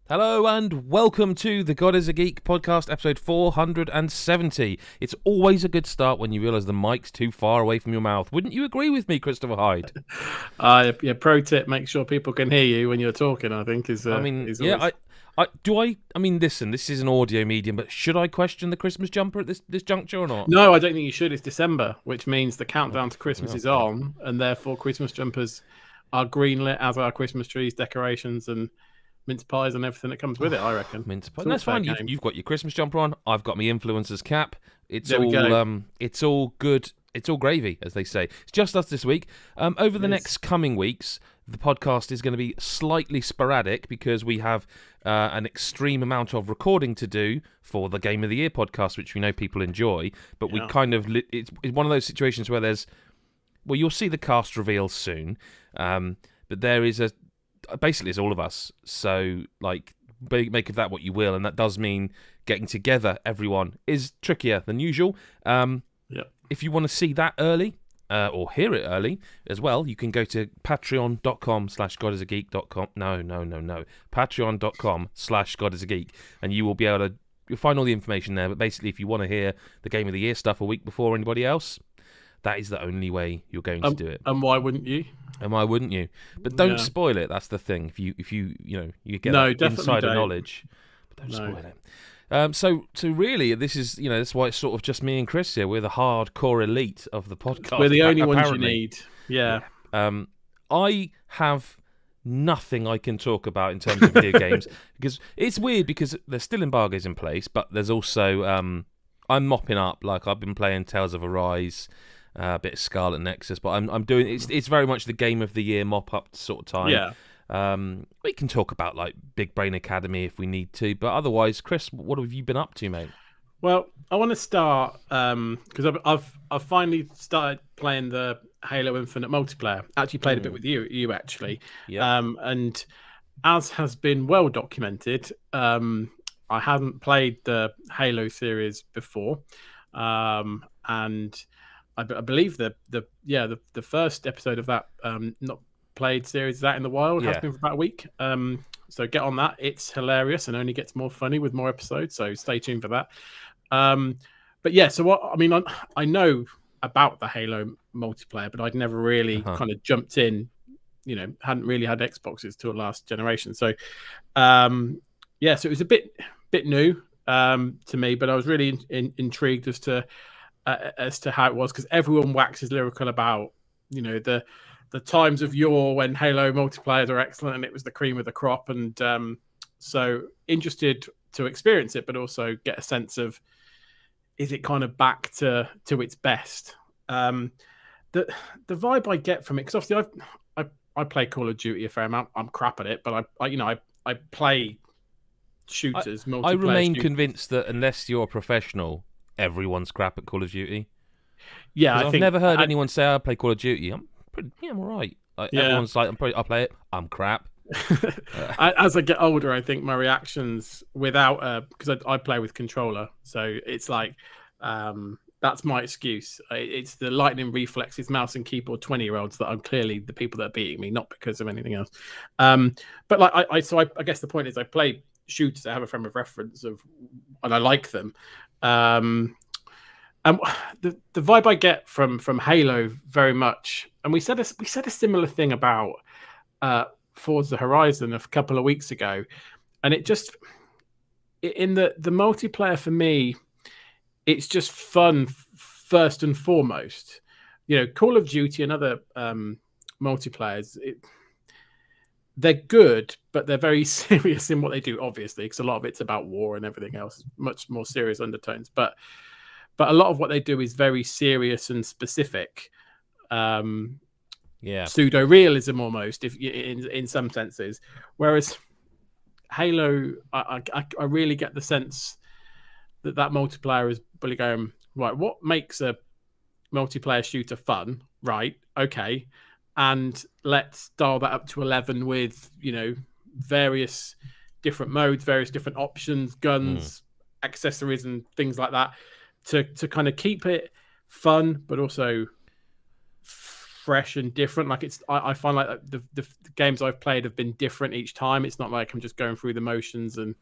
Hello and welcome to the God is a Geek podcast, episode 470. It's always a good start when you realise the mic's too far away from your mouth. Wouldn't you agree with me, Christopher Hyde? Yeah. Pro tip: make sure people can hear you when you're talking. I think is. Always... Listen, this is an audio medium, but should I question the Christmas jumper at this juncture or not? No, I don't think you should. It's December, which means the countdown to Christmas is on, and therefore Christmas jumpers are greenlit, as are Christmas trees, decorations, and mince pies and everything that comes with it. I recken mince pies. That's fine. You've got your Christmas jumper on. I've got my influencer's cap. It's all good. It's all gravy, as they say. It's just us this week. Over the next coming weeks, the podcast is going to be slightly sporadic because we have an extreme amount of recording to do for the Game of the Year podcast, which we know people enjoy. But we kind of it's one of those situations where you'll see the cast reveal soon. But there is basically it's all of us. So make of that what you will, and that does mean getting together. Everyone is trickier than usual. If you want to see that early, or hear it early as well, you can go to patreon.com/godisageek.com. No. Patreon.com/godisageek, and you will be able to. You'll find all the information there. But basically, if you want to hear the Game of the Year stuff a week before anybody else, that is the only way you're going to do it. And why wouldn't you? But don't spoil it. That's the thing. If you get insider knowledge, but don't spoil it. So really, this is that's why it's sort of just me and Chris here. We're the hardcore elite of the podcast. We're the only ones you need. Yeah. I have nothing I can talk about in terms of video games because it's weird because there's still embargoes in place, but there's also I'm mopping up. Like I've been playing Tales of Arise, a bit of Scarlet Nexus, but I'm doing it's very much the Game of the Year mop up sort of time. Yeah. We can talk about like Big Brain Academy if we need to, but otherwise, Chris, what have you been up to, mate? Well, I want to start because I've finally started playing the Halo Infinite multiplayer. Actually, played a bit with you actually. Yeah. And as has been well documented, I hadn't played the Halo series before, and I believe the first episode of that not played series is out in the wild has been for about a week. So get on that. It's hilarious and only gets more funny with more episodes. So stay tuned for that. But yeah, so I know about the Halo multiplayer, but I'd never really kind of jumped in. Hadn't really had Xboxes till last generation. So so it was a bit new to me, but I was really intrigued as to how it was because everyone waxes lyrical about the times of yore when Halo multiplayers are excellent and it was the cream of the crop. And so interested to experience it, but also get a sense of, is it kind of back to its best? The vibe I get from it, because obviously I play Call of Duty a fair amount. I'm crap at it, but I play shooters, multiplayer I remain shooters. Convinced that unless you're a professional, everyone's crap at Call of Duty. Yeah, I've never heard anyone say I play Call of Duty. I'm all right. Everyone's like, I play it. I'm crap. As I get older, I think my reactions without because I play with controller, so it's like that's my excuse. It's the lightning reflexes, mouse and keyboard 20-year-olds that are clearly the people that are beating me, not because of anything else. But like I guess the point is I play shooters. I have a frame of reference and I like them. And the vibe I get from Halo very much, and we said a similar thing about Forza Horizon a couple of weeks ago, and it just in the multiplayer for me, it's just fun first and foremost. Call of Duty and other multiplayers, they're good, but they're very serious in what they do, obviously, because a lot of it's about war and everything else, much more serious undertones. But a lot of what they do is very serious and specific. Pseudo realism almost, if in some senses. Whereas Halo, I really get the sense that multiplayer is really going right. What makes a multiplayer shooter fun? Right, okay, and let's dial that up to 11 with various different modes, various different options, guns, accessories, and things like that. To kind of keep it fun, but also fresh and different. Like I find like the games I've played have been different each time. It's not like I'm just going through the motions and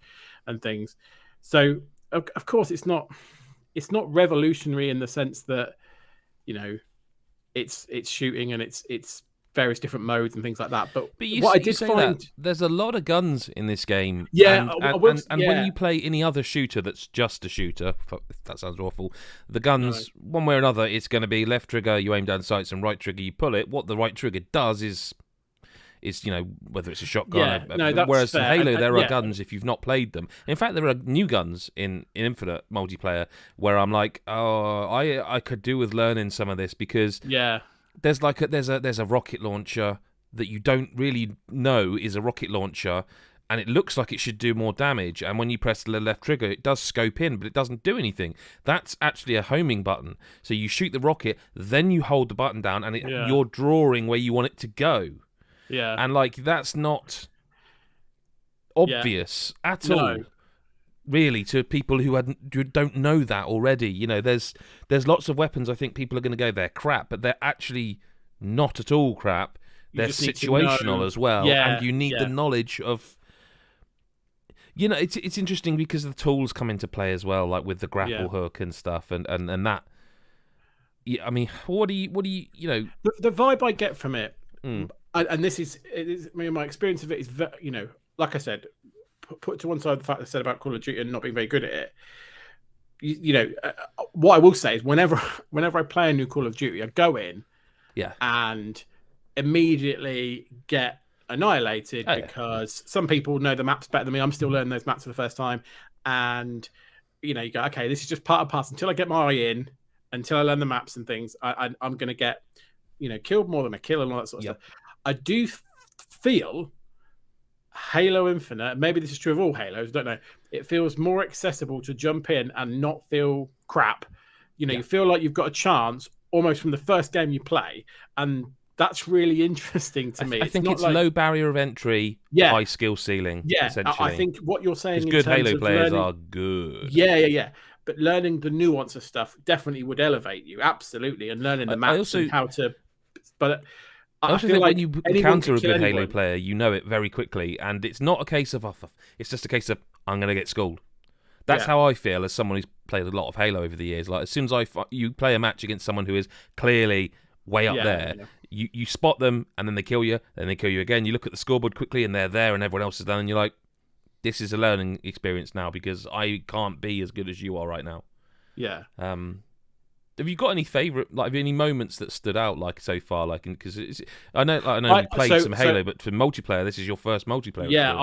things. So of course it's not revolutionary in the sense that, you know, it's shooting and it's various different modes and things like that. But what I did find, there's a lot of guns in this game. Yeah, and when you play any other shooter that's just a shooter, that sounds awful. The guns, one way or another, it's going to be left trigger, you aim down sights, and right trigger, you pull it. What the right trigger does is you know, whether it's a shotgun. Whereas in Halo, there are guns if you've not played them. In fact, there are new guns in Infinite multiplayer where I'm like, oh, I could do with learning some of this, because there's like there's a rocket launcher that you don't really know is a rocket launcher, and it looks like it should do more damage. And when you press the left trigger, it does scope in, but it doesn't do anything. That's actually a homing button. So you shoot the rocket, then you hold the button down, and you're drawing where you want it to go. Yeah. And like that's not obvious at all, really, to people who don't know that already. You know, there's lots of weapons I think people are going to go, they're crap, but they're actually not at all crap. They're situational as well, and you need the knowledge of. You know, it's interesting because the tools come into play as well, like with the grapple hook and stuff, and that. Yeah, I mean, what do you know? The vibe I get from it. And this is my experience of it is, you know, like I said, put to one side the fact I said about Call of Duty and not being very good at it. You know, what I will say is whenever I play a new Call of Duty, I go in, and immediately get annihilated because some people know the maps better than me. I'm still learning those maps for the first time, and you know, you go, okay, this is just part of pass until I get my eye in, until I learn the maps and things. I'm going to get, you know, killed more than a kill and all that sort of stuff. I do feel Halo Infinite, maybe this is true of all Halos, don't know, it feels more accessible to jump in and not feel crap. You know, you feel like you've got a chance almost from the first game you play, and that's really interesting to me. I think it's like, low barrier of entry, high skill ceiling, essentially. I think what you're saying in good terms Halo of players learning, are good. Yeah. But learning the nuance of stuff definitely would elevate you, absolutely, and learning the maps and how to... But I also think when you encounter a good Halo player, you know it very quickly, and it's not a case of, it's just a case of, I'm going to get schooled. That's how I feel as someone who's played a lot of Halo over the years. Like, as soon as you play a match against someone who is clearly way up there, you spot them, and then they kill you, then they kill you again. You look at the scoreboard quickly, and they're there, and everyone else is done, and you're like, this is a learning experience now, because I can't be as good as you are right now. Yeah. Have you got any favourite, like, any moments that stood out, like, so far? Like, because I know you played some Halo, but for multiplayer, this is your first multiplayer. Yeah,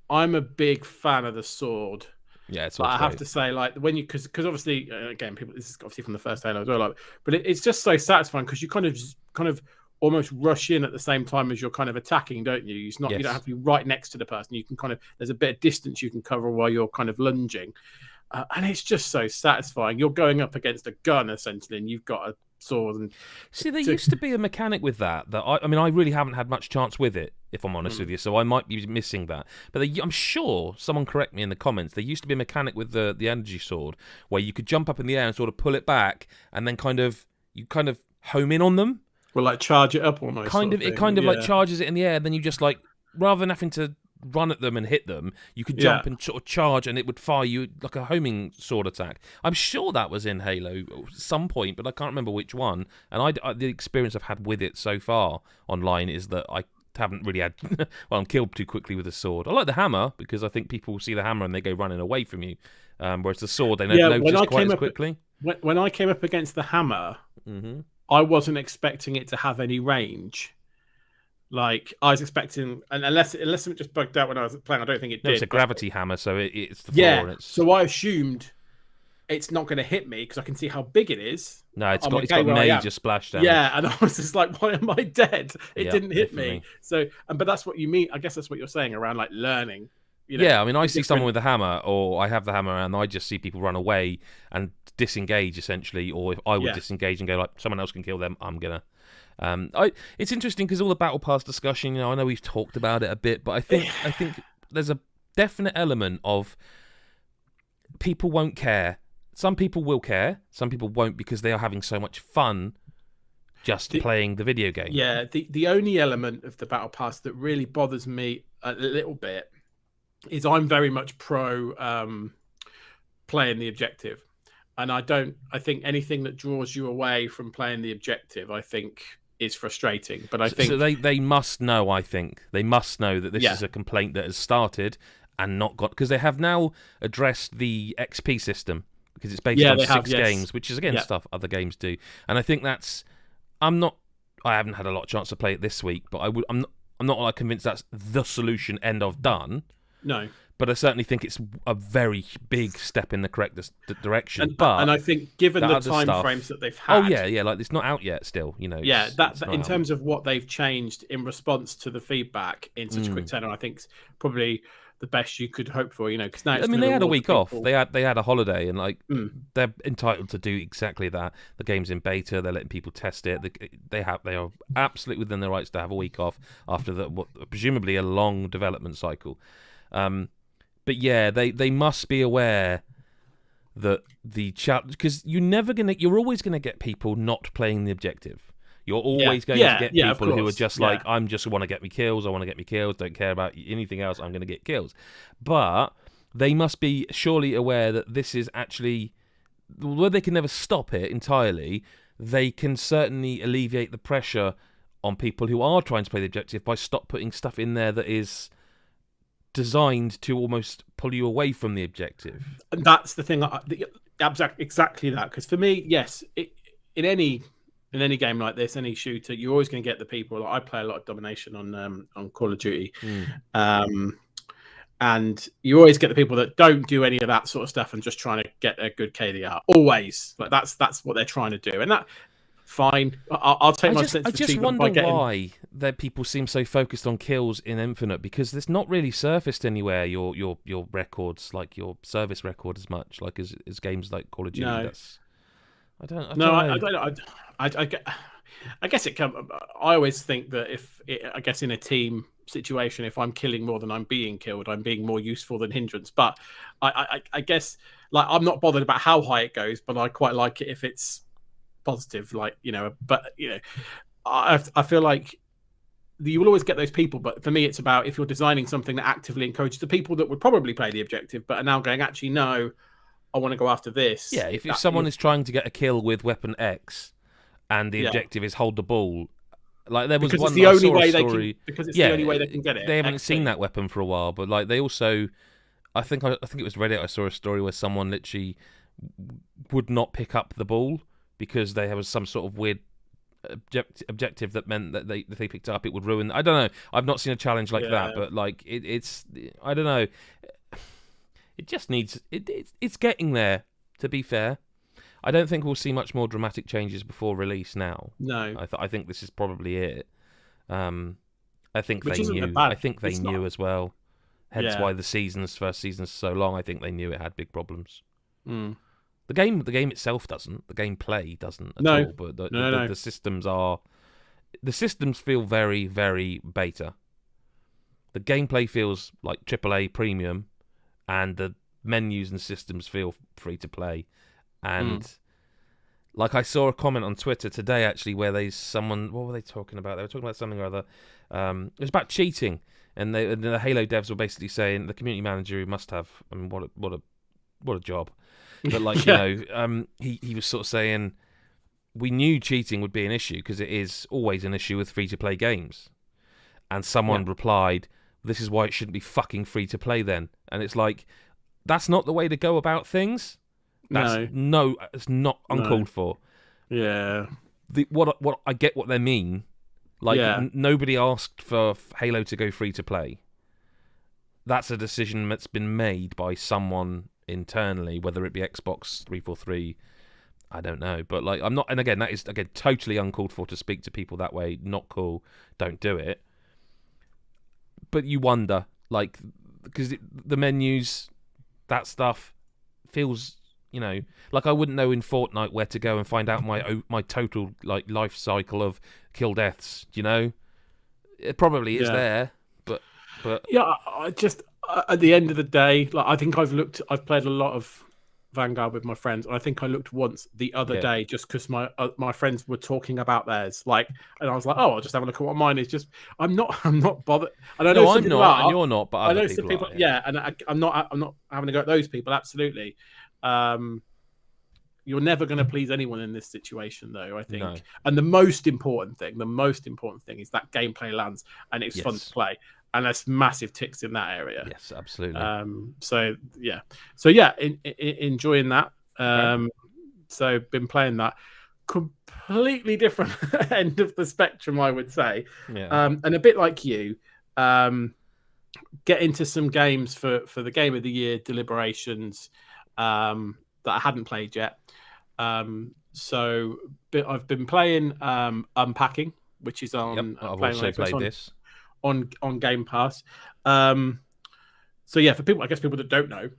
I'm a big fan of the sword. Yeah, it's. I have to say, like, when you because obviously, again, people, this is obviously from the first Halo as well. Like, but it's just so satisfying because you kind of almost rush in at the same time as you're kind of attacking, don't you? It's not you don't have to be right next to the person. You can kind of there's a bit of distance you can cover while you're kind of lunging. And it's just so satisfying. You're going up against a gun, essentially, and you've got a sword. And see, there used to be a mechanic with that I mean, I really haven't had much chance with it, if I'm honest with you, so I might be missing that. But I'm sure, someone correct me in the comments, there used to be a mechanic with the energy sword where you could jump up in the air and sort of pull it back, and then kind of home in on them. Well, like charge it up almost. It kind of like charges it in the air, and then you just like, rather than having to run at them and hit them, you could jump and sort of charge, and it would fire you like a homing sword attack. I'm sure that was in Halo at some point, but I can't remember which one. And the experience I've had with it so far online is that I haven't really had... well, I'm killed too quickly with a sword. I like the hammer, because I think people see the hammer and they go running away from you, whereas the sword, they don't notice quite as quickly. When I came up against the hammer, I wasn't expecting it to have any range. Like, I was expecting, and unless it just bugged out when I was playing, I don't think it did. It's a gravity hammer, so it's the floor. And it's... So I assumed it's not going to hit me because I can see how big it is. No, it's got major splashdown. Yeah, and I was just like, why am I dead? It didn't hit me. So, but that's what you mean. I guess that's what you're saying around like learning. You know, yeah, I mean, I see someone with a hammer, or I have the hammer, and I just see people run away and disengage, essentially. Or if I would disengage and go, like, someone else can kill them, I'm gonna. It's interesting because all the battle pass discussion, I know we've talked about it a bit, but I think there's a definite element of people won't care. Some people will care, some people won't, because they are having so much fun just playing the video game. Yeah, the only element of the battle pass that really bothers me a little bit is I'm very much pro playing the objective, and I think anything that draws you away from playing the objective, I think, is frustrating. But I think so. They must know. I think they must know that this is a complaint that has started and not got, because they have now addressed the XP system, because it's based on 6 games, which is again stuff other games do. And I think that's I haven't had a lot of chance to play it this week, but I'm not like convinced that's the solution. End of done. No. But I certainly think it's a very big step in the correct direction. And but I think, given the time frames that they've had, like it's not out yet. Still, you know, that in terms of what they've changed in response to the feedback in such a quick turnaround, I think it's probably the best you could hope for. You know, because now they had a week off. They had a holiday, and like they're entitled to do exactly that. The game's in beta. They're letting people test it. They are absolutely within their rights to have a week off after presumably a long development cycle. But yeah, they must be aware that the chat, because you're always gonna get people not playing the objective. You're always going to get people who are just like, I'm just want to get me kills. I want to get me kills. Don't care about anything else. I'm going to get kills. But they must be surely aware that this is actually, where they can never stop it entirely, they can certainly alleviate the pressure on people who are trying to play the objective by stop putting stuff in there that is designed to almost pull you away from the objective. And that's the thing. Exactly that. Because for me, yes, in any game like this, any shooter, you're always going to get the people. Like, I play a lot of domination on Call of Duty, and you always get the people that don't do any of that sort of stuff and just trying to get a good KDR. Always, like that's what they're trying to do, and that fine. I'll take my sense. I just wonder why that people seem so focused on kills in Infinite, because it's not really surfaced anywhere. Your records, like your service record, as much like as games like Call of Duty. No. I don't know. I guess it can. I always think that I guess in a team situation, if I'm killing more than I'm being killed, I'm being more useful than hindrance. But I guess, like, I'm not bothered about how high it goes, but I quite like it if it's positive. Like, you know, but you know, I feel like you will always get those people. But for me, it's about if you're designing something that actively encourages the people that would probably play the objective, but are now going, actually, no, I want to go after this. Yeah, if someone is trying to get a kill with weapon X and the objective is hold the ball, like there was because one it's the only way story, the only way they can get it. They haven't seen that weapon for a while, but like they also, I think it was Reddit. I saw a story where someone literally would not pick up the ball because there was some sort of weird objective that meant that if they picked it up, it would ruin. I don't know. I've not seen a challenge like that, but like it's I don't know. It just needs it's getting there, to be fair. I don't think we'll see much more dramatic changes before release now. No. I think this is probably it. I think Which they isn't knew. bad. I think they knew as well. Hence why the first season's so long. I think they knew it had big problems. Mm. The game itself doesn't. The gameplay doesn't at all. But the systems are. The systems feel very, very beta. The gameplay feels like AAA premium, and the menus and systems feel free to play. And like I saw a comment on Twitter today actually where what were they talking about? They were talking about something or other. It was about cheating, and the Halo devs were basically saying the community manager who must have, I mean, what a job. But like you know, he was sort of saying we knew cheating would be an issue because it is always an issue with free to play games. And someone replied, "This is why it shouldn't be fucking free to play then." And it's like, that's not the way to go about things. It's not uncalled for. Yeah. What I get what they mean. Like nobody asked for Halo to go free to play. That's a decision that's been made by someone internally, whether it be Xbox 343, I don't know. But like I'm not, and again that is totally uncalled for to speak to people that way. Not cool. Don't do it. But you wonder, like, because the menus, that stuff feels, you know, like I wouldn't know in Fortnite where to go and find out my total like life cycle of kill deaths. You know, it probably is there, but yeah, I just at the end of the day, like I think I've played a lot of Vanguard with my friends, and I think I looked once the other day just because my friends were talking about theirs. Like, and I was like, oh, I'll just have a look at what mine is. Just I'm not bothered. And I know some I'm people not, are. and you're not, but other people some people, are. yeah, and I'm not having to go at those people. Absolutely. You're never going to please anyone in this situation, though, I think. No. And the most important thing is that gameplay lands and it's fun to play. And there's massive ticks in that area. Yes, absolutely. So enjoying that. So been playing that. Completely different end of the spectrum, I would say. Yeah. And a bit like you, get into some games for the Game of the Year deliberations that I hadn't played yet. So I've been playing Unpacking, which is on. I've also played this on Game Pass. So yeah, for people that don't know,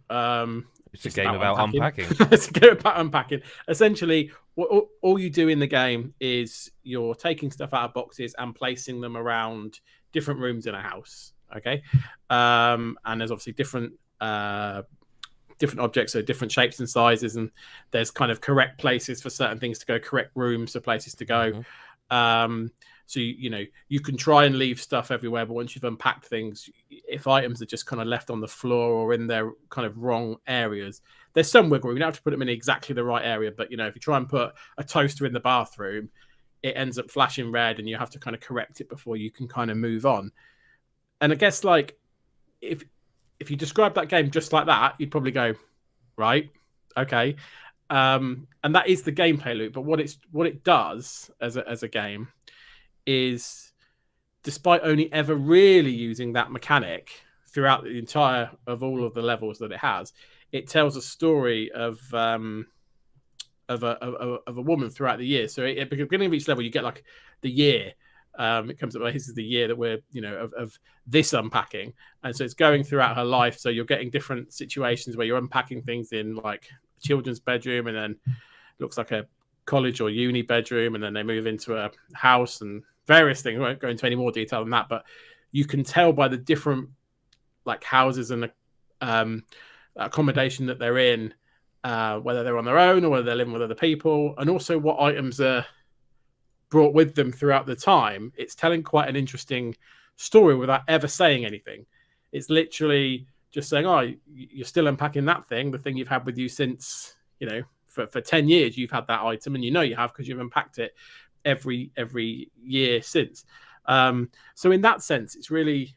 it's a game about unpacking. It's a game about unpacking. Essentially, all you do in the game is you're taking stuff out of boxes and placing them around different rooms in a house. Okay, and there's obviously different objects, so different shapes and sizes, and there's kind of correct places for certain things to go, correct rooms for places to go. So you can try and leave stuff everywhere, but once you've unpacked things, if items are just kind of left on the floor or in their kind of wrong areas, there's some wiggle room. You don't have to put them in exactly the right area, but if you try and put a toaster in the bathroom, it ends up flashing red, and you have to kind of correct it before you can kind of move on. And I guess, like, if you describe that game just like that, you'd probably go, right, okay. And that is the gameplay loop. But what it does as a game is, despite only ever really using that mechanic throughout the entire of all of the levels that it has, it tells a story of a woman throughout the year. So at the beginning of each level, you get like the year. It comes up, this is the year that we're, of this unpacking. And so it's going throughout her life. So you're getting different situations where you're unpacking things in like a children's bedroom, and then it looks like a college or uni bedroom. And then they move into a house and various things. I won't go into any more detail than that, but you can tell by the different like houses and accommodation that they're in, whether they're on their own or whether they're living with other people, and also what items are brought with them throughout the time. It's telling quite an interesting story without ever saying anything. It's literally just saying, oh, you're still unpacking that thing, the thing you've had with you since, for 10 years you've had that item, and you have because you've unpacked it every year since. So in that sense, it's really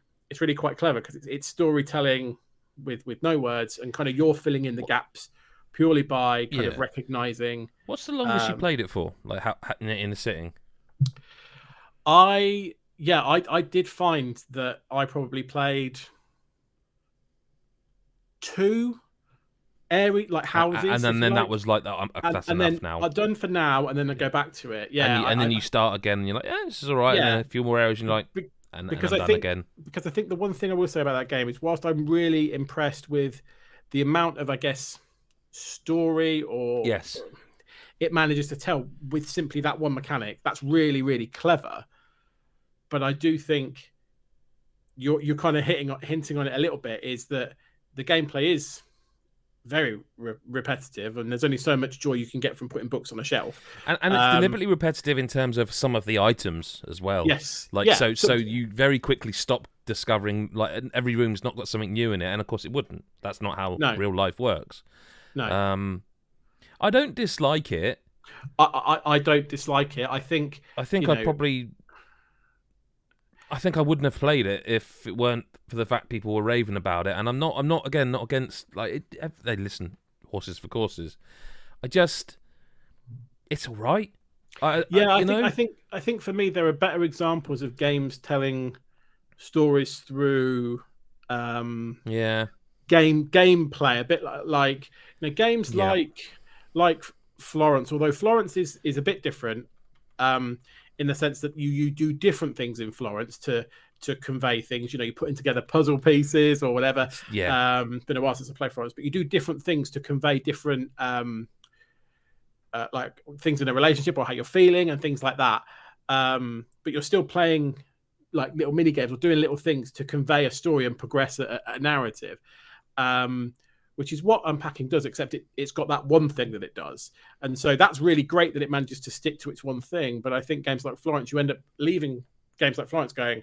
quite clever, because it's storytelling with no words, and kind of you're filling in the gaps purely by kind of recognizing. What's the longest you played it for? Like how in a sitting? I did find that I probably played 2 airy like houses, and then that was like that. That's and enough then now. I'm done for now, and then I go back to it. Yeah, and then you start again, and you're like, yeah, this is all right. Yeah. And then a few more areas, and you're like, and I'm done again. Because I think the one thing I will say about that game is, whilst I'm really impressed with the amount of, I guess, story it manages to tell with simply that one mechanic, that's really, really clever. But I do think you're kind of hinting on it a little bit, is that the gameplay is very repetitive, and there's only so much joy you can get from putting books on a shelf. And it's deliberately repetitive in terms of some of the items as well. Yes. Like, so you very quickly stop discovering, like, every room's not got something new in it, and of course it wouldn't. That's not how real life works. No. I don't dislike it. I don't dislike it. I think I wouldn't have played it if it weren't for the fact people were raving about it. And I'm not against, like, they listen, horses for courses. It's all right. I think for me there are better examples of games telling stories through gameplay, a bit like games like Florence, although Florence is a bit different in the sense that you do different things in Florence to convey things. You're putting together puzzle pieces or whatever. Been a while since I played Florence, but you do different things to convey different like things in a relationship or how you're feeling and things like that. But you're still playing like little mini games or doing little things to convey a story and progress a narrative. which is what Unpacking does, except it's got that one thing that it does. And so that's really great that it manages to stick to its one thing. But I think games like Florence, you end up leaving games like Florence going,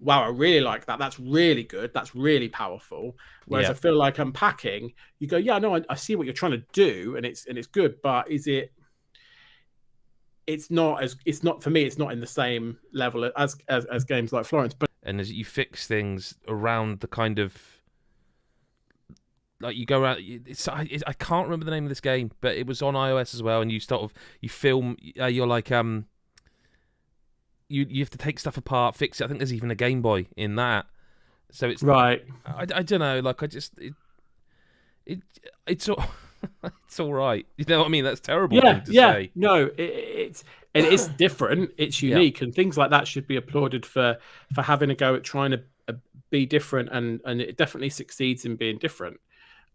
wow, I really like that. That's really good. That's really powerful. Whereas I feel like Unpacking, you go, yeah, no, I see what you're trying to do, and it's good, but is it? It's not for me. It's not in the same level as games like Florence. But as you fix things around the kind of like you go around. I can't remember the name of this game, but it was on iOS as well. And you film. You're like You have to take stuff apart, fix it. I think there's even a Game Boy in that. So it's right. I don't know. Like it's all it's all right. You know what I mean? That's terrible thing to say. No, it's different. It's unique, and things like that should be applauded for having a go at trying to be different, and it definitely succeeds in being different.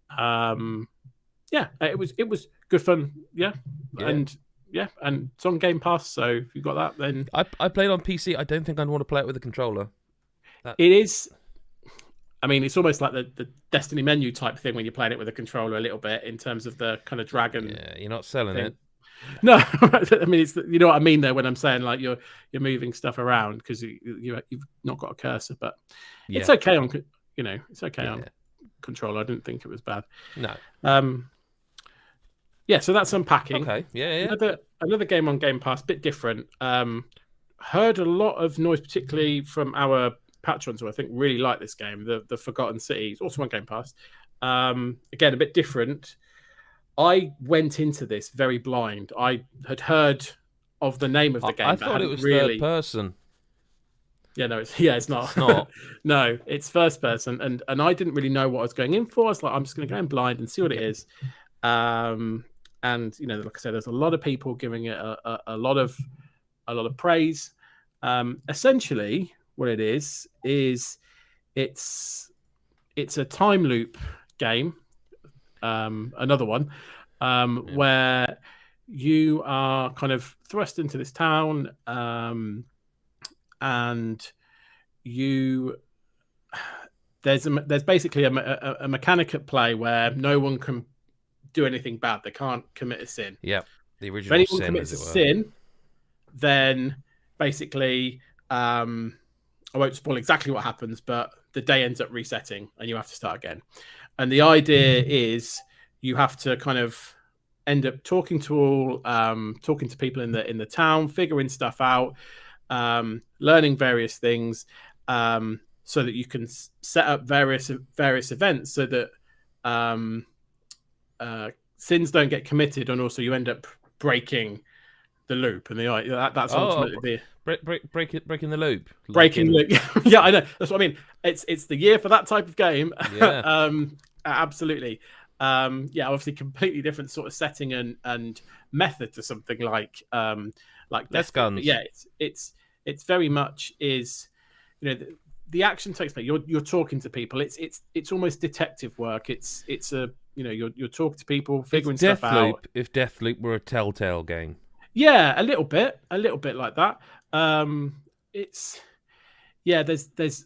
It was good fun. And it's on Game Pass, so if you've got that, then I played on PC. I don't think I'd want to play it with a controller. It is. I mean, it's almost like the Destiny menu type thing when you're playing it with a controller a little bit in terms of the kind of dragon. Yeah, you're not selling it. No, I mean, it's you know what I mean there when I'm saying like you're moving stuff around because you've not got a cursor, but it's okay on on controller. I didn't think it was bad. No. So that's Unpacking. Okay. Yeah. Another game on Game Pass, bit different. Heard a lot of noise, particularly from our patrons who I think really like this game, the Forgotten City. It's also on Game Pass. Again, a bit different. I went into this very blind. I had heard of the name of the game. I thought it was third person. Yeah, no, it's not. It's not. No, it's first person, and I didn't really know what I was going in for. I was like, I'm just going to go in blind and see what it is. And like I said, there's a lot of people giving it a lot of praise. Essentially, what it is it's a time loop game. Another one where you are kind of thrust into this town, and there's basically a mechanic at play where no one can do anything bad. They can't commit a sin. Yeah, the original if sin. If anyone commits a sin, then basically, I won't spoil exactly what happens, but the day ends up resetting and you have to start again. And the idea is you have to kind of end up talking to people in the town, figuring stuff out, learning various things, so that you can set up various events so that sins don't get committed, and also you end up breaking the loop. And that's ultimately breaking the loop. Breaking loop. Yeah, I know. That's what I mean. It's the year for that type of game. Yeah. Absolutely. Obviously completely different sort of setting and method to something like Death Guns. Yeah, it's very much is, the action takes place. You're talking to people. It's almost detective work. It's you're talking to people, figuring stuff out. If Deathloop were a Telltale game. Yeah, a little bit like that. There's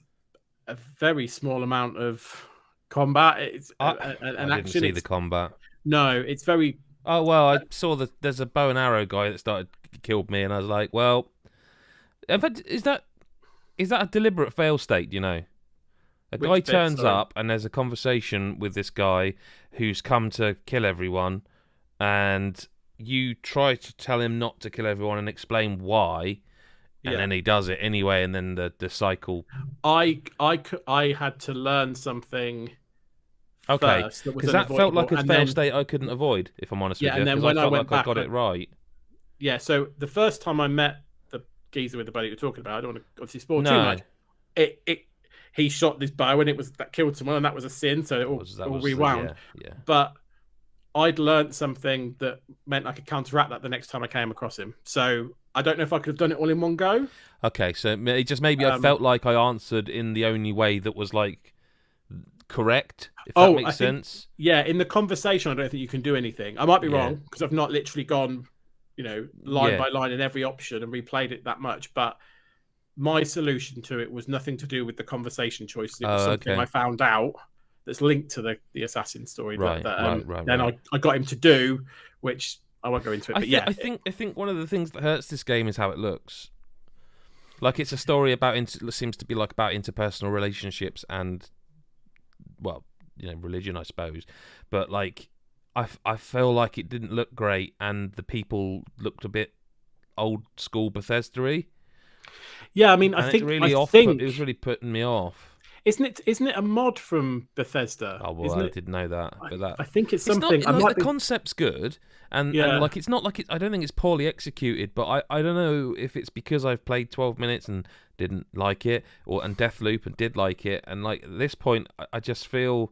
a very small amount of combat. I didn't see the combat. No, it's very. Oh well, I saw there's a bow and arrow guy that killed me, and I was like, well, in fact, is that a deliberate fail state? A guy turns up and there's a conversation with this guy who's come to kill everyone, and you try to tell him not to kill everyone and explain why, and then he does it anyway, and then the cycle. I had to learn something. Okay, because that felt like a fail state I couldn't avoid, if I'm honest with you. And then when I went back, I got it right. Yeah, so the first time I met the geezer with the bow that you're talking about, I don't want to obviously spoil too much. He shot this bow and that killed someone, and that was a sin, so it all rewound. Yeah. But I'd learned something that meant I could counteract that the next time I came across him. So I don't know if I could have done it all in one go. Okay, so it just maybe I felt like I answered in the only way that was like correct, if that makes sense. In the conversation, I don't think you can do anything. I might be wrong because I've not literally gone, line by line in every option and replayed it that much. But my solution to it was nothing to do with the conversation choices. It was something I found out that's linked to the assassin story Right, then I got him to do, which I won't go into it. But I think one of the things that hurts this game is how it looks. Like it's a story seems to be like about interpersonal relationships and, well, religion, I suppose. But like, I feel like it didn't look great, and the people looked a bit old school Bethesda-y. Yeah, I mean, and I think it was really putting me off. Isn't it a mod from Bethesda? Oh well, I didn't know that. But I think it's something. The concept's good, and like it's not like I don't think it's poorly executed, but I don't know if it's because I've played 12 minutes and didn't like it, and Deathloop and did like it, and like at this point I just feel.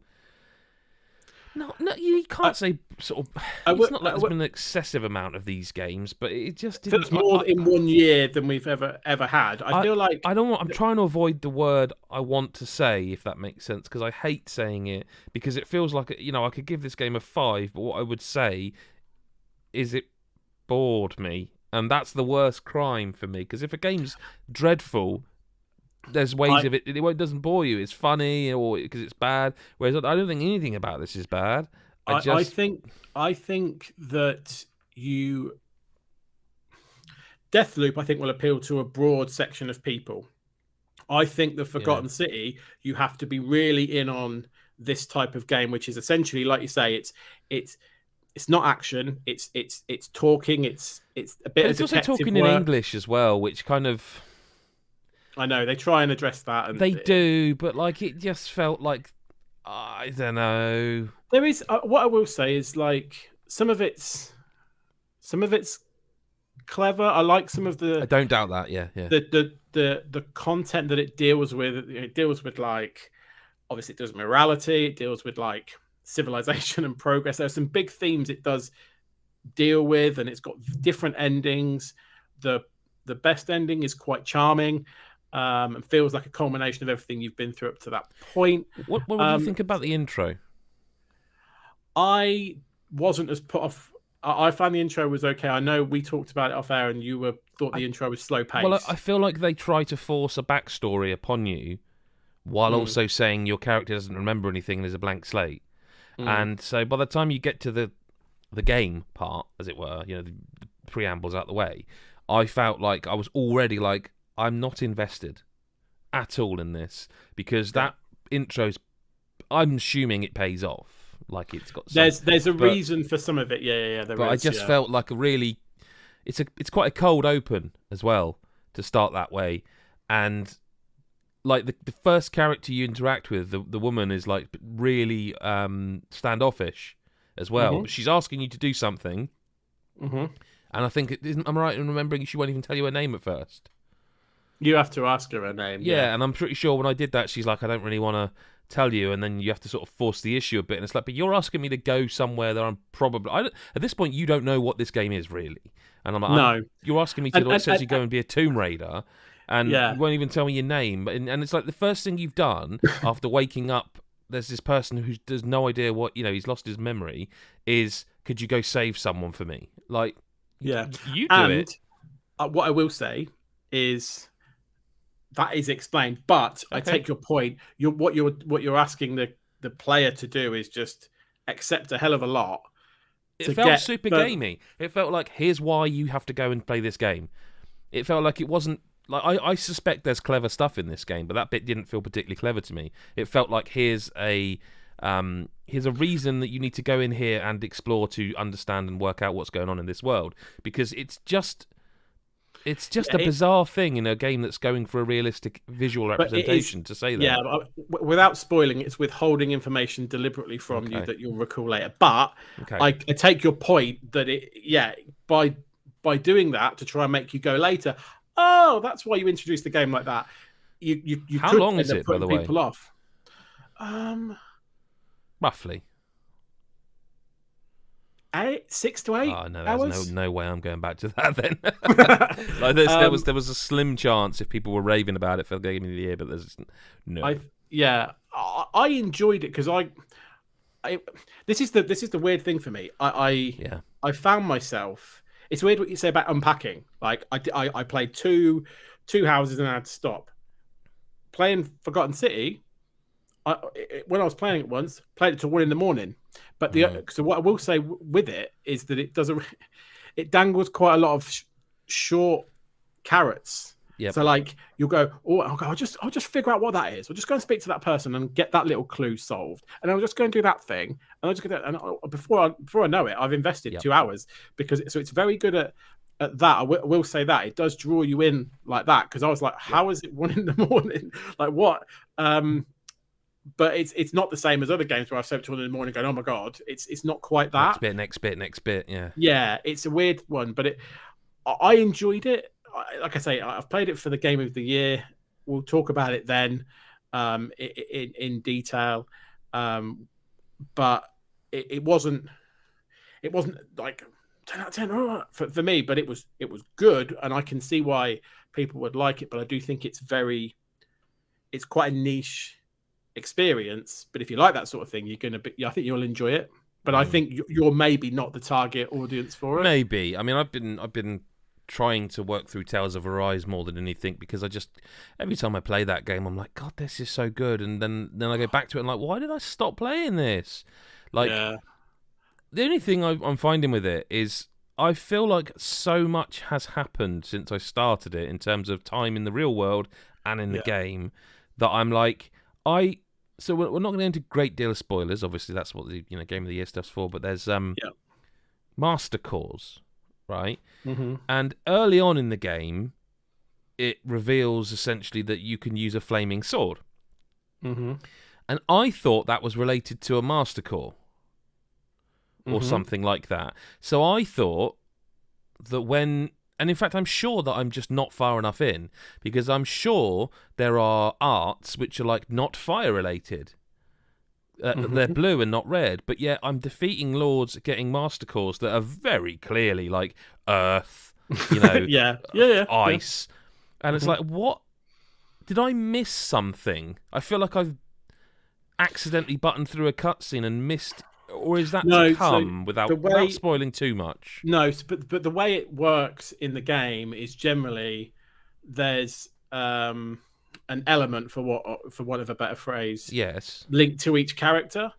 No, you can't say sort of. It's not like there's been an excessive amount of these games, but it just didn't. It's more in 1 year than we've ever had. I feel like I'm trying to avoid the word I want to say, if that makes sense, because I hate saying it because it feels like I could give this game a 5, but what I would say is it bored me, and that's the worst crime for me. Because if a game's dreadful, there's ways of it. It doesn't bore you. It's funny, or because it's bad. Whereas I don't think anything about this is bad. I think that Deathloop, I think, will appeal to a broad section of people. I think the Forgotten City, you have to be really in on this type of game, which is essentially, like you say, it's not action. It's talking. It's a bit. It's also talking in English as well, which kind of. I know they try and address that, and they do, but like it just felt like I don't know. There is what I will say is like some of it's clever. I like some of the. I don't doubt that. Yeah. The content that it deals with. It deals with like obviously it does morality. It deals with like civilization and progress. There are some big themes it does deal with, and it's got different endings. The best ending is quite charming. And feels like a culmination of everything you've been through up to that point. What do you think about the intro? I wasn't as put off. I found the intro was okay. I know we talked about it off air, and you thought the intro was slow paced. Well, I feel like they try to force a backstory upon you, while also saying your character doesn't remember anything and is a blank slate. And so by the time you get to the game part, as it were, the preamble's out the way, I felt like I was already like. I'm not invested at all in this because that intro's. I'm assuming it pays off. Like it's got. There's a reason for some of it. Yeah. I just felt like a really. It's quite a cold open as well to start that way, and like the first character you interact with, the woman is like really standoffish as well. But she's asking you to do something, and I think I'm right in remembering she won't even tell you her name at first. You have to ask her name. Yeah, and I'm pretty sure when I did that, she's like, I don't really want to tell you, and then you have to sort of force the issue a bit, and it's like, but you're asking me to go somewhere that I'm probably... at this point, you don't know what this game is, really. And I'm like, no. You're asking me to essentially go and be a Tomb Raider, and you won't even tell me your name. And it's like the first thing you've done after waking up, there's this person who does no idea what, he's lost his memory, is, could you go save someone for me? Like, you do it. What I will say is... that is explained, but okay. I take your point. What you're asking the player to do is just accept a hell of a lot. It felt super gamey. It felt like, here's why you have to go and play this game. It felt like it wasn't like I suspect there's clever stuff in this game, but that bit didn't feel particularly clever to me. It felt like here's a reason that you need to go in here and explore to understand and work out what's going on in this world, because it's just a bizarre thing in a game that's going for a realistic visual representation to say that. Yeah, without spoiling, it's withholding information deliberately from you that you'll recall later. But I take your point that by doing that to try and make you go later, that's why you introduced the game like that. You How long is it, by the way? People off. Roughly. 6 to 8 hours? There's no way I'm going back to that then. Like there was a slim chance if people were raving about it for Game of the Year, but there's no. I enjoyed it because this is the weird thing for me. I found myself. It's weird what you say about unpacking. Like I played two houses and I had to stop. Playing Forgotten City, when I was playing it once, played it till 1 a.m. But so what I will say with it is that it dangles quite a lot of short carrots. Yep. So like you'll go, I'll just figure out what that is. I'll just go and speak to that person and get that little clue solved, and I'll just go and do that thing, and I'll just get that. And before I know it, I've invested 2 hours because it's very good at that. I will say that it does draw you in like that, because I was like, how is it 1 a.m? Like what? But it's not the same as other games where I've slept till 1 a.m. going, oh my god, it's not quite that. Next bit. Yeah, it's a weird one, but I enjoyed it. Like I say, I've played it for the game of the year. We'll talk about it then in detail. But it wasn't like 10 out of 10 for me, but it was good, and I can see why people would like it. But I do think it's quite a niche experience. But if you like that sort of thing, I think you'll enjoy it. But I think you're maybe not the target audience for it. Maybe. I mean, I've been trying to work through Tales of Arise more than anything, because every time I play that game, I'm like, God, this is so good, and then I go back to it and like, why did I stop playing this? Like, the only thing I'm finding with it is I feel like so much has happened since I started it in terms of time in the real world and in the game, that I'm like, so we're not going to go into a great deal of spoilers. Obviously, that's what the Game of the Year stuff's for. But there's Master Cores, right? Mm-hmm. And early on in the game, it reveals essentially that you can use a flaming sword. Mm-hmm. And I thought that was related to a Master Core or something like that. So I thought that and in fact, I'm sure that I'm just not far enough in, because I'm sure there are arts which are like not fire related. They're blue and not red, but yet I'm defeating lords getting Master Cores that are very clearly like earth, ice. And it's like, what? Did I miss something? I feel like I've accidentally buttoned through a cutscene and missed, or is that to come without spoiling too much? No, but the way it works in the game is generally there's an element, for want of a better phrase, linked to each character.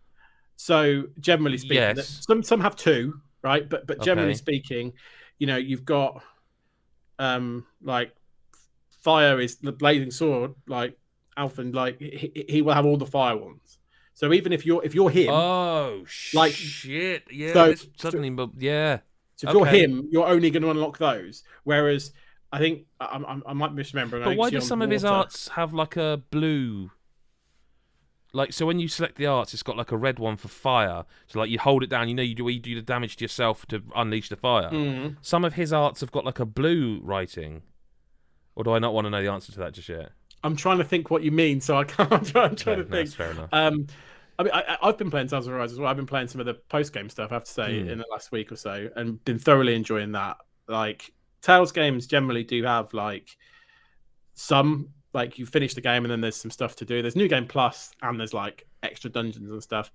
So generally speaking, some have two, right? But generally speaking, you've got like fire is the blazing sword, like Alphen, like he will have all the fire ones. So even if you're him, like shit, yeah. So So if you're him, you're only going to unlock those. Whereas I think I might misremember. But why do some of his arts have like a blue? Like, so when you select the arts, it's got like a red one for fire. So like you hold it down, you do the damage to yourself to unleash the fire. Mm. Some of his arts have got like a blue writing. Or do I not want to know the answer to that just yet? I'm trying to think what you mean, so I can't. I'm trying to think. That's fair enough. I mean, I've been playing Tales of Arise as well. I've been playing some of the post-game stuff, I have to say, in the last week or so, and been thoroughly enjoying that. Like, Tales games generally do have, like, some, like, you finish the game and then there's some stuff to do. There's New Game Plus, and there's, like, extra dungeons and stuff.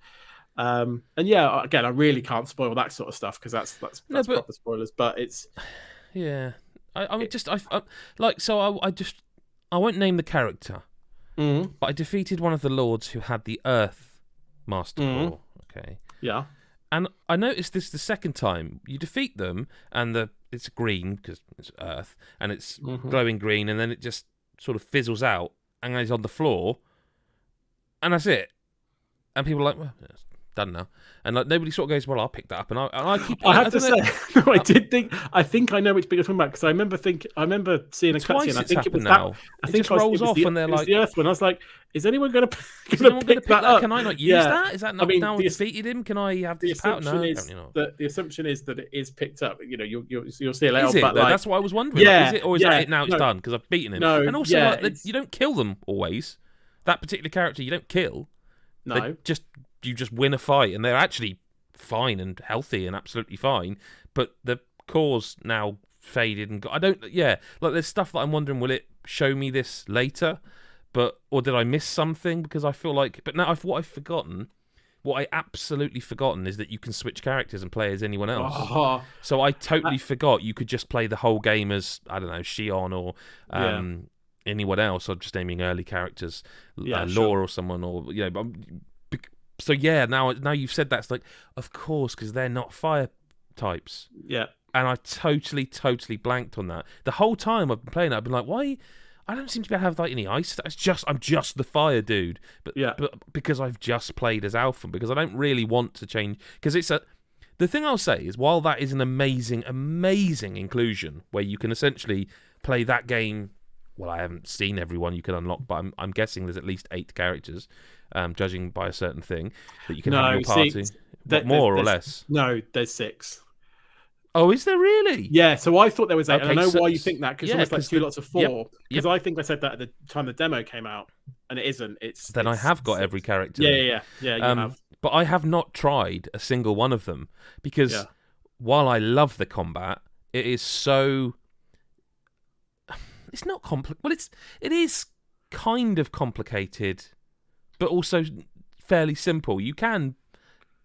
And yeah, again, I really can't spoil that sort of stuff, because that's proper spoilers, but it's... Yeah. I won't name the character, but I defeated one of the lords who had the Earth Master Core. Okay. Yeah. And I noticed this the second time. You defeat them, and it's green because it's Earth, and it's glowing green, and then it just sort of fizzles out, and he's on the floor, and that's it. And people are like, well, it's done now. And like nobody sort of goes, well, I'll pick that up, and I keep. I have to say, no, I think I know which bit you're talking about, because I remember seeing a cutscene. I think it was now. That. I think it just rolls off, and they're like, the Earth one. I was like, is anyone going to pick that up? Can I not use that? Is that not now I defeated him? Can I have this power? No, the assumption is that it is picked up. You'll see it later. Is it? But that's what I was wondering. Yeah, like, is it, or is that it now? It's done because I've beaten him. No, and also, you don't kill them always. That particular character, you don't kill. No, you just win a fight, and they're actually fine and healthy and absolutely fine. But the core's now faded and like there's stuff that I'm wondering, will it show me this later? Or did I miss something? Because I feel like, but now what I absolutely forgotten is that you can switch characters and play as anyone else. So I totally forgot you could just play the whole game as, I don't know, Shion or anyone else. I'm just naming early characters, Yeah, Law sure. or someone, or so yeah. Now you've said that, it's like, of course, because they're not fire types. Yeah. And I totally blanked on that. The whole time I've been playing it, I've been like, why? I don't seem to be able to have like any ice. I'm just the fire dude. But because I've just played as Alpha, because I don't really want to change. Because the thing I'll say is, while that is an amazing inclusion where you can essentially play that game. Well, I haven't seen everyone you can unlock, but I'm guessing there's at least 8 characters, judging by a certain thing that you can have in your party. More or less? No, there's 6. Oh, is there really? Yeah, so I thought there was 8. Okay, and I know why you think that, because it's almost like 2 lots of 4. Because I think I said that at the time the demo came out, and it isn't. I have got 6. Every character. Yeah, you have. But I have not tried a single one of them, because while I love the combat, it is so... It's not complicated. Well, it is kind of complicated, but also fairly simple. You can,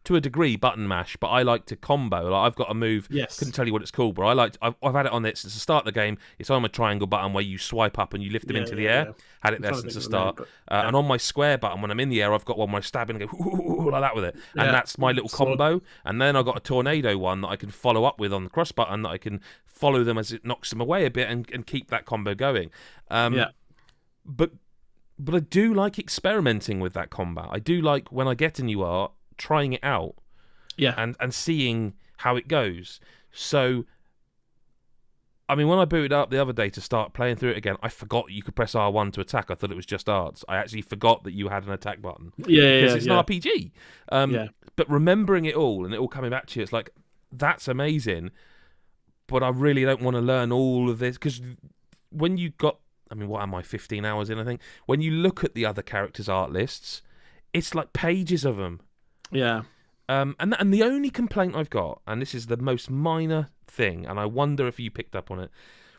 to a degree, button mash, but I like to combo. Like, I've got a move. Yes. Couldn't tell you what it's called, but I've had it on it since the start of the game. It's on my triangle button where you swipe up and you lift them into the air. Had it there since the start. And on my square button, when I'm in the air, I've got one where I stab and go like that with it. And that's my little combo. And then I've got a tornado one that I can follow up with on the cross button, that I can follow them as it knocks them away a bit and keep that combo going. But I do like experimenting with that combat. I do like, when I get a new art, trying it out, and seeing how it goes. So, I mean, when I booted up the other day to start playing through it again, I forgot you could press R1 to attack. I thought it was just arts. I actually forgot that you had an attack button. Because it's an RPG. But remembering it all and it all coming back to you, it's like, that's amazing. But I really don't want to learn all of this, because when you got, I mean, what am I, 15 hours in, I think? When you look at the other characters' art lists, it's like pages of them. Yeah. And the only complaint I've got, and this is the most minor thing, and I wonder if you picked up on it,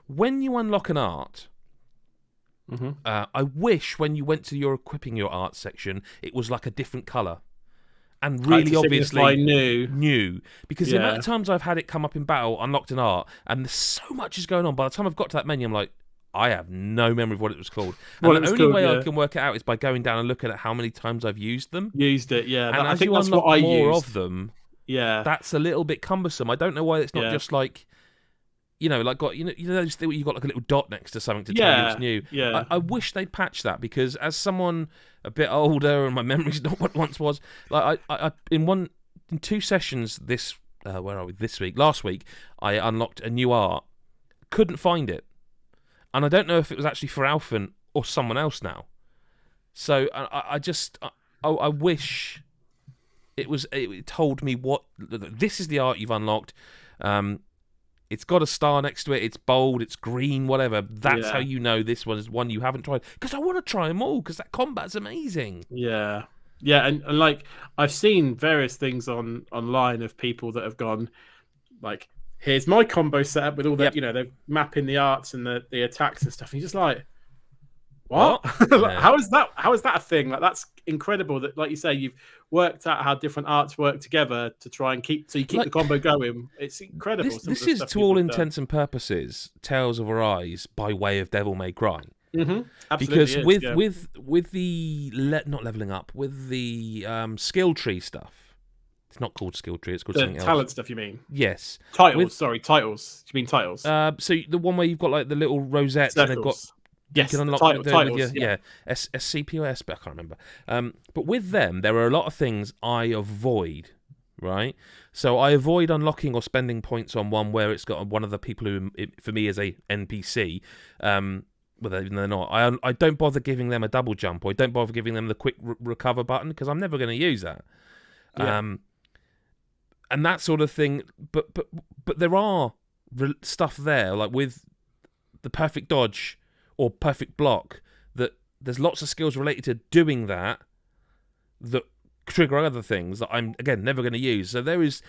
when you unlock an art, I wish when you went to your equipping your art section, it was like a different colour. And really obviously new. Because the amount of times I've had it come up in battle, unlocked an art, and so much is going on. By the time I've got to that menu, I'm like, I have no memory of what it was called. And the only way I can work it out is by going down and looking at how many times I've used them. Used it, yeah. And as you unlock more of them, that's a little bit cumbersome. I don't know why it's not just like, like got you got like a little dot next to something to tell you it's new. Yeah. I wish they'd patch that, because as someone a bit older and my memory's not what it once was, like I in 2 sessions this last week, I unlocked a new art, couldn't find it. And I don't know if it was actually for Alphen or someone else now. So I wish it told me what, this is the art you've unlocked. It's got a star next to it. It's bold. It's green. Whatever. That's how you know this one is one you haven't tried. Because I want to try them all. Because that combat's amazing. Yeah, and like I've seen various things online of people that have gone like, here's my combo setup with all the they're mapping the arts and the attacks and stuff. And you're just like, what? How is that a thing? Like, that's incredible that, like you say, you've worked out how different arts work together to try and keep the combo going. It's incredible. This is, to all intents and purposes, Tales of Arise by way of Devil May Cry. Because with the not leveling up, with the skill tree stuff. It's not called skill tree. It's called something else. Talent stuff, you mean? Yes. Titles. Titles. You mean titles? So the one where you've got like the little rosettes and they've got. Yes, you can unlock titles. SCP or SP, I can't remember. But with them, there are a lot of things I avoid, right? So I avoid unlocking or spending points on one where it's got one of the people who, for me, is a NPC. Well, even they're not. I don't bother giving them a double jump, or I don't bother giving them the quick recover button, because I'm never going to use that. And that sort of thing. But there are stuff there, like with the perfect dodge or perfect block, that there's lots of skills related to doing that trigger other things that I'm, again, never going to use. So there is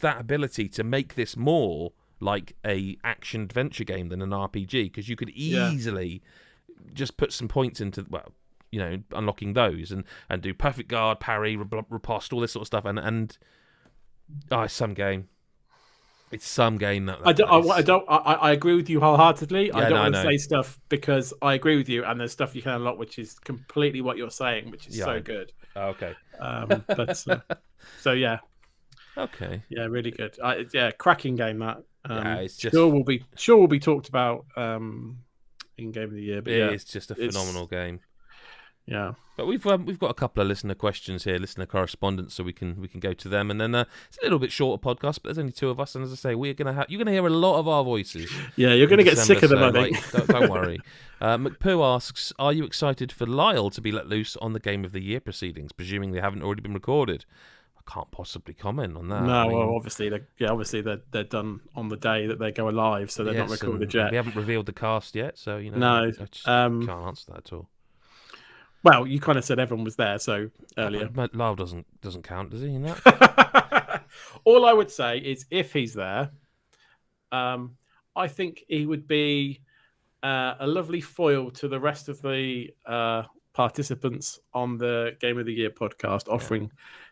that ability to make this more like a action adventure game than an RPG, because you could easily just put some points into, unlocking those and do perfect guard, parry, riposte, all this sort of stuff, and it's some game. It's some game that I agree with you wholeheartedly. Yeah, I don't want to no. say stuff because I agree with you, and there's stuff you can unlock which is completely what you're saying, which is so good. Okay. So yeah. Okay. Yeah, really good. Cracking game that. It's just sure will be talked about in Game of the Year. But it's just a phenomenal game. Yeah. But we've got a couple of listener questions here, listener correspondence, so we can go to them, and then it's a little bit shorter podcast, but there's only two of us, and as I say, you're gonna hear a lot of our voices. Yeah, you're gonna get sick of them, I think. Don't worry. McPoo asks, "Are you excited for Lyle to be let loose on the Game of the Year proceedings, presuming they haven't already been recorded?" I can't possibly comment on that. No, well, obviously they're done on the day that they go live, so they're not recorded yet. We haven't revealed the cast yet, so No, I just can't answer that at all. Well, you kind of said everyone was there, so earlier. Lyle doesn't count, does he? In that? All I would say is, if he's there, I think he would be a lovely foil to the rest of the participants on the Game of the Year podcast, offering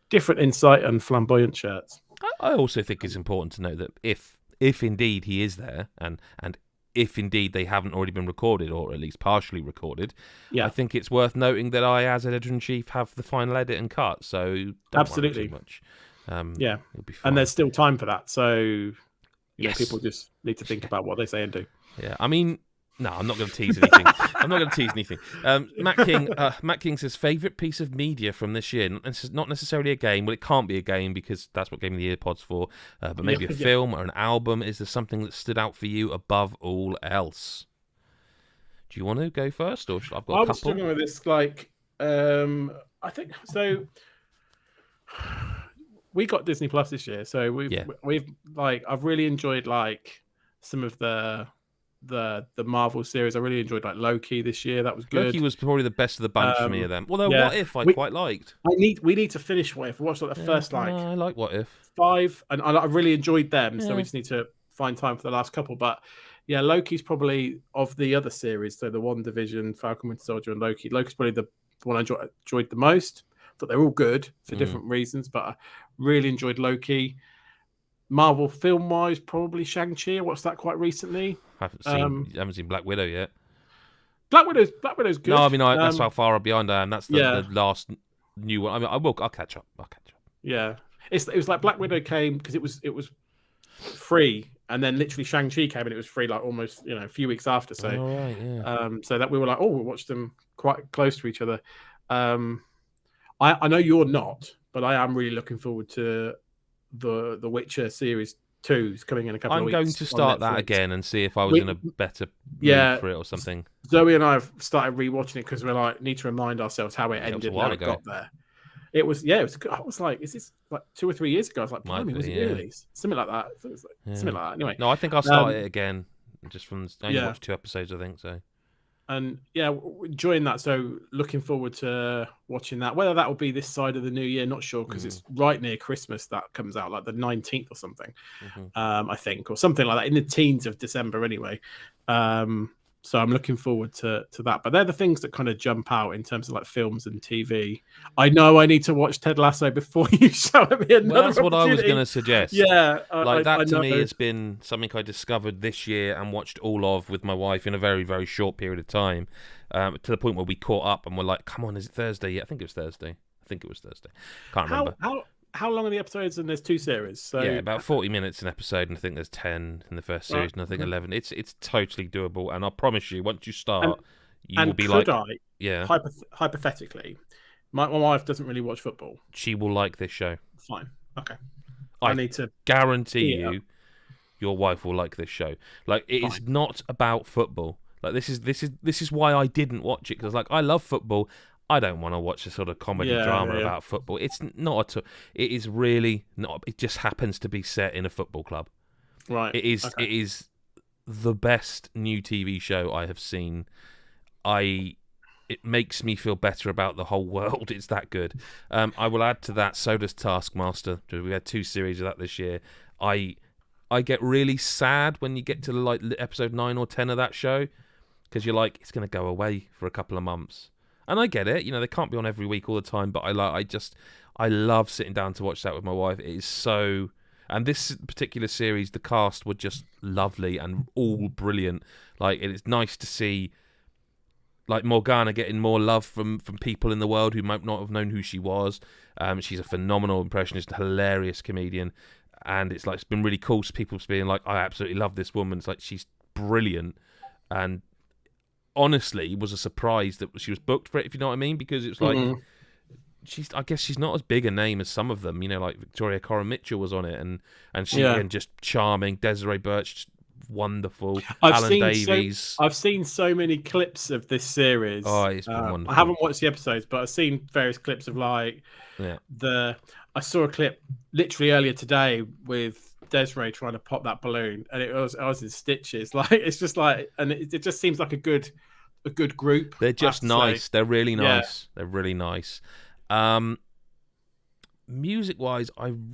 different insight and flamboyant shirts. I also think it's important to note that if indeed he is there, and if indeed they haven't already been recorded, or at least partially recorded, I think it's worth noting that I, as editor-in-chief, have the final edit and cut, so don't absolutely worry too much. It'll be fine. And there's still time for that, so people just need to think about what they say and do. Yeah, I mean, no, I'm not going to tease anything. Matt King says, favourite piece of media from this year. Not necessarily a game. Well, it can't be a game because that's what Game of the Year pod's for. But maybe a film or an album. Is there something that stood out for you above all else? Do you want to go first, or I've got a couple? I'm struggling with this. I think so. We got Disney Plus this year, so we've I've really enjoyed some of the Marvel series. I really enjoyed Loki this year. That was good. Loki was probably the best of the bunch for me of them. Although What If I quite liked. We need to finish What If. We watched the first I like What If 5, and I really enjoyed them. So we just need to find time for the last couple. But yeah, Loki's probably, of the other series, so the WandaVision, Falcon Winter Soldier, and Loki's probably the one I enjoyed the most. But they're all good for different reasons. But I really enjoyed Loki. Marvel film-wise, probably Shang-Chi. I watched that quite recently. I haven't seen Black Widow yet. Black Widow's good. No, I mean that's how far behind I am. That's the last new one. I mean, I'll catch up. Yeah, it was like Black Widow came because it was free, and then literally Shang-Chi came and it was free almost a few weeks after. So so that we were like, we watched them quite close to each other. I know you're not, but I am really looking forward to the Witcher series 2 is coming in a couple of weeks. I'm going to start that again and see if I was in a better mood for it or something. Zoe and I have started rewatching it because we're need to remind ourselves how it ended when it got there. It was good. I was like, is this 2 or 3 years ago? I was like, blimey, was it really? Something like that. It was something like that. Anyway. No, I think I'll start it again. Just from I only watched 2 episodes, I think so. And enjoying that. So looking forward to watching that. Whether that will be this side of the new year, not sure, because it's right near Christmas that comes out, like the 19th or something, I think, or something like that, in the teens of December anyway. So I'm looking forward to that. But they're the things that kind of jump out in terms of films and TV. I know I need to watch Ted Lasso before you show me another. Well, that's what I was going to suggest. Yeah. That to me has been something I discovered this year and watched all of with my wife in a very, very short period of time, to the point where we caught up and we're like, come on, is it Thursday? Yeah, I think it was Thursday. Can't remember. How long are the episodes? And there's 2 series. So about 40 minutes an episode, and I think there's 10 in the first series, and I think 11. It's totally doable, and I promise you, once you start, you will be hypothetically, my wife doesn't really watch football. She will like this show. Fine. Okay. I need to guarantee you, your wife will like this show. It is not about football. This is why I didn't watch it, because I love football. I don't want to watch a sort of comedy drama about football. It's not. It is really not. It just happens to be set in a football club. Right. It is. Okay. It is the best new TV show I have seen. It makes me feel better about the whole world. It's that good. I will add to that. So does Taskmaster. We had 2 series of that this year. I get really sad when you get to episode 9 or 10 of that show, because you're like, it's going to go away for a couple of months. And I get it, they can't be on every week all the time, but I love sitting down to watch that with my wife. It is so, And this particular series, the cast were just lovely and all brilliant. Like, it's nice to see, like, Morgana getting more love from people in the world who might not have known who she was. She's a phenomenal impressionist, hilarious comedian, and it's been really cool. People being like, I absolutely love this woman. It's like, she's brilliant, and honestly, it was a surprise that she was booked for it, if you know what I mean, because it's like, I guess she's not as big a name as some of them, like Victoria Coren Mitchell was on it, and she again, just charming. Desiree Birch, wonderful. Alan Davies. I've seen so many clips of this series. Oh, it's been wonderful. I haven't watched the episodes, but I've seen various clips of I saw a clip literally earlier today with Desiree trying to pop that balloon, and I was in stitches. Like, it's just like, and it just seems like a good group. They're just nice. They're really nice. They're really nice. Music-wise,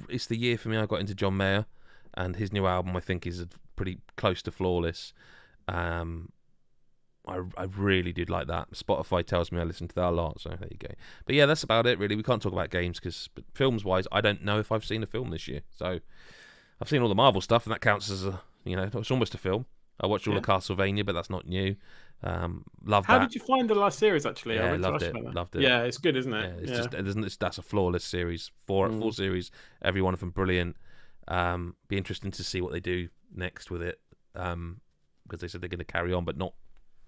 it's the year for me I got into John Mayer, and his new album I think is pretty close to flawless. I really did like that. Spotify tells me I listen to that a lot, so there you go. But yeah, that's about it really. We can't talk about games but films-wise, I don't know if I've seen a film this year. So I've seen all the Marvel stuff, and that counts as it's almost a film. I watched all of Castlevania, but that's not new. Loved that. How did you find the last series, actually? Yeah, loved it. Yeah, it's good, isn't it? Just that's a flawless series. Four series, every one of them brilliant. Be interesting to see what they do next with it, because they said they're going to carry on, but not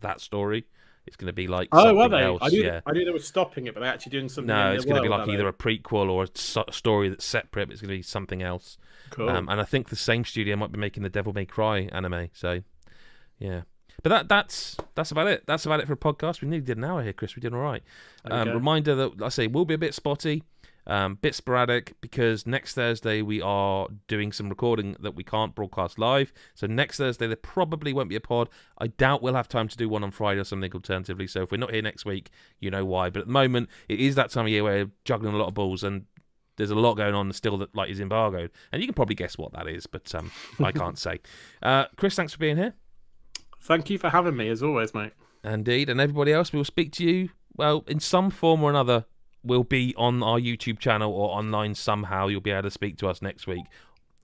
that story. It's going to be like something else. I knew they were stopping it, but they're actually doing something. No, it's going to be like either a prequel or a story that's separate. But it's going to be something else. Cool. And I think the same studio might be making the Devil May Cry anime. So, yeah. But that's about it. That's about it for a podcast. We nearly did an hour here, Chris. We did all right. Reminder that, I say, we'll be a bit spotty, bit sporadic, because next Thursday we are doing some recording that we can't broadcast live. So next Thursday there probably won't be a pod. I doubt we'll have time to do one on Friday or something alternatively. So if we're not here next week, you know why. But at the moment, it is that time of year where we're juggling a lot of balls, and there's a lot going on still that is embargoed. And you can probably guess what that is, but I can't say. Chris, thanks for being here. Thank you for having me, as always, mate. Indeed. And everybody else, we will speak to you, well, in some form or another. We'll be on our YouTube channel or online somehow. You'll be able to speak to us next week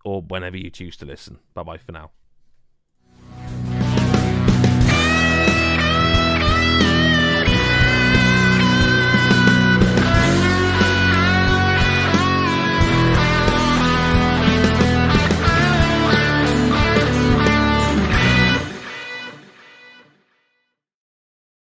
or whenever you choose to listen. Bye-bye for now.